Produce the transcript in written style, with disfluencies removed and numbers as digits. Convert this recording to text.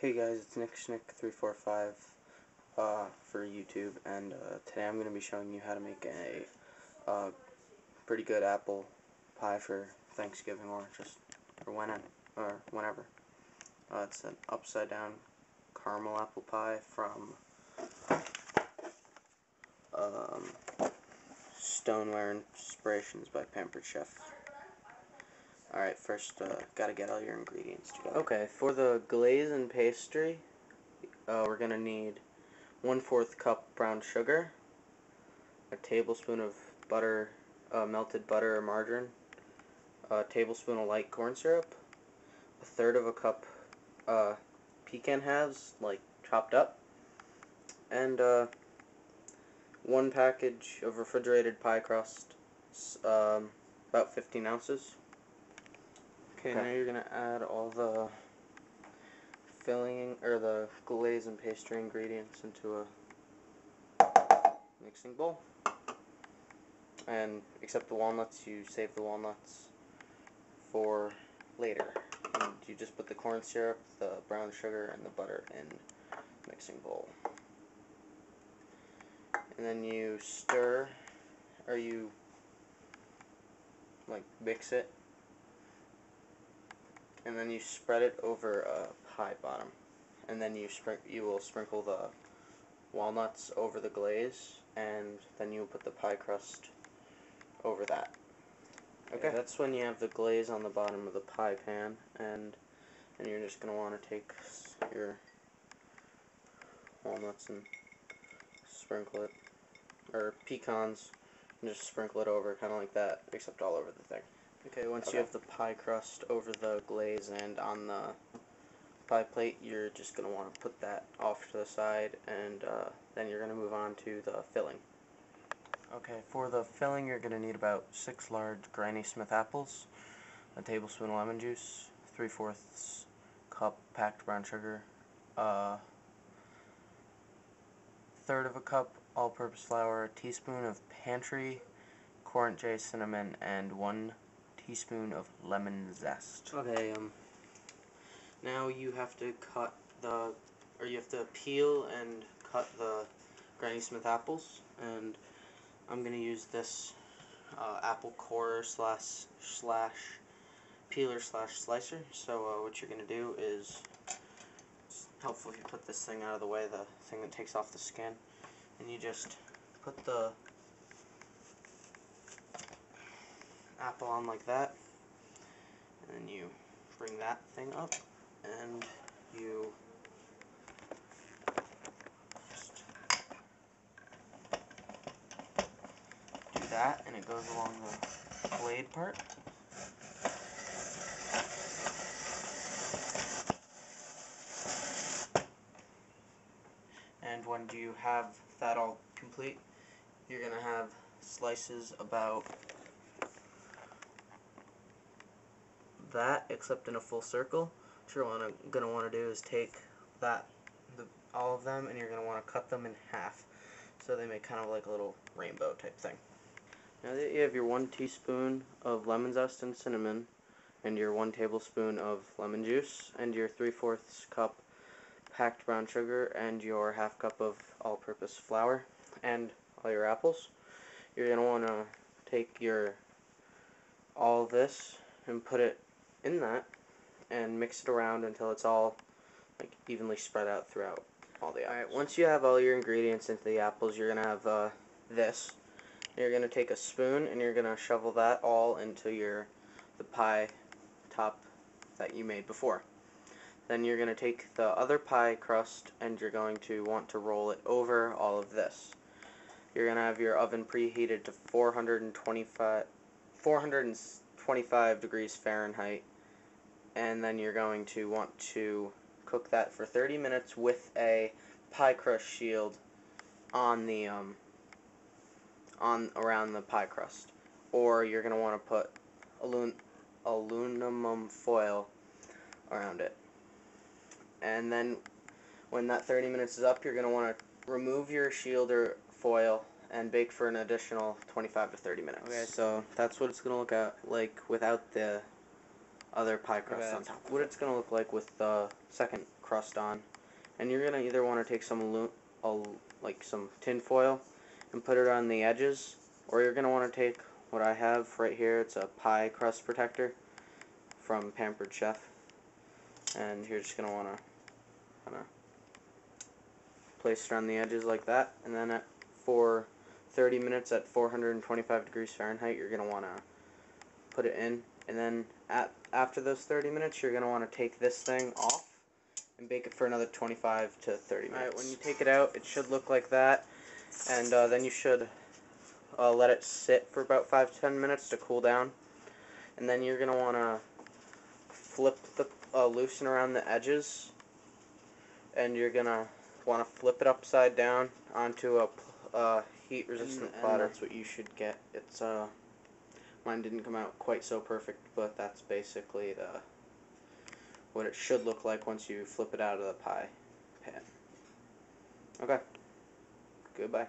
Hey guys, it's Nick345 for YouTube, and today I'm going to be showing you how to make a pretty good apple pie for Thanksgiving or just for whenever. It's an upside down caramel apple pie from Stoneware Inspirations by Pampered Chef. Alright, first gotta get all your ingredients together. Okay, for the glaze and pastry, we're gonna need 1/4 cup brown sugar, a tablespoon of butter, melted butter or margarine, a tablespoon of light corn syrup, 1/3 of a cup pecan halves, like chopped up, and 1 package of refrigerated pie crust, about 15 ounces. Okay, now you're going to add all the filling, or the glaze and pastry ingredients into a mixing bowl. And except the walnuts, you save the walnuts for later. And you just put the corn syrup, the brown sugar, and the butter in the mixing bowl. And then you stir, or you mix it. And then you spread it over a pie bottom, and then you will sprinkle the walnuts over the glaze, and then you will put the pie crust over that. Okay, that's when you have the glaze on the bottom of the pie pan, and you're just going to want to take your walnuts and sprinkle it, or pecans, and just sprinkle it over, kind of like that, except all over the thing. Okay, once you have the pie crust over the glaze and on the pie plate, you're just going to want to put that off to the side, and then you're going to move on to the filling. Okay, for the filling, you're going to need about 6 large Granny Smith apples, a tablespoon of lemon juice, 3/4 cup packed brown sugar, 1/3 of a cup all-purpose flour, a teaspoon of pantry corn j cinnamon, and 1 teaspoon of lemon zest. Okay, now you have to peel and cut the Granny Smith apples, and I'm gonna use this apple core slash peeler slash slicer. So what you're gonna do is, it's helpful if you put this thing out of the way, the thing that takes off the skin, and you just put the apple on like that, and then you bring that thing up, and you just do that, and it goes along the blade part. And when you have that all complete, you're going to have slices about that, except in a full circle. What you're going to want to do is take all of them, and you're going to want to cut them in half, so they make kind of like a little rainbow type thing. Now that you have your 1 teaspoon of lemon zest and cinnamon, and your 1 tablespoon of lemon juice, and your 3/4 cup packed brown sugar, and your 1/2 cup of all-purpose flour, and all your apples, you're going to want to take all this and put it in that, and mix it around until it's all evenly spread out throughout all the apples. Alright, once you have all your ingredients into the apples, you're going to have this. You're going to take a spoon, and you're going to shovel that all into the pie top that you made before. Then you're going to take the other pie crust, and you're going to want to roll it over all of this. You're going to have your oven preheated to 425 degrees Fahrenheit, and then you're going to want to cook that for 30 minutes with a pie crust shield on the around the pie crust, or you're going to want to put aluminum foil around it. And then when that 30 minutes is up, you're going to want to remove your shield or foil and bake for an additional 25 to 30 minutes. Okay, so that's what it's going to look like without the other pie crust on top. What it's going to look like with the second crust on. And you're gonna either want to take some like some tin foil and put it on the edges, or you're gonna want to take what I have right here. It's a pie crust protector from Pampered Chef, and you're just gonna want to kind of place it on the edges like that, and then for 30 minutes at 425 degrees Fahrenheit, you're gonna want to put it in, and then after those 30 minutes, you're gonna want to take this thing off and bake it for another 25 to 30 minutes. Alright, when you take it out, it should look like that, and then you should let it sit for about 5 to 10 minutes to cool down, and then you're going to want to flip the loosen around the edges, and you're going to want to flip it upside down onto a heat-resistant platter. And that's what you should get. It's mine didn't come out quite so perfect, but that's basically what it should look like once you flip it out of the pie pan. Okay. Goodbye.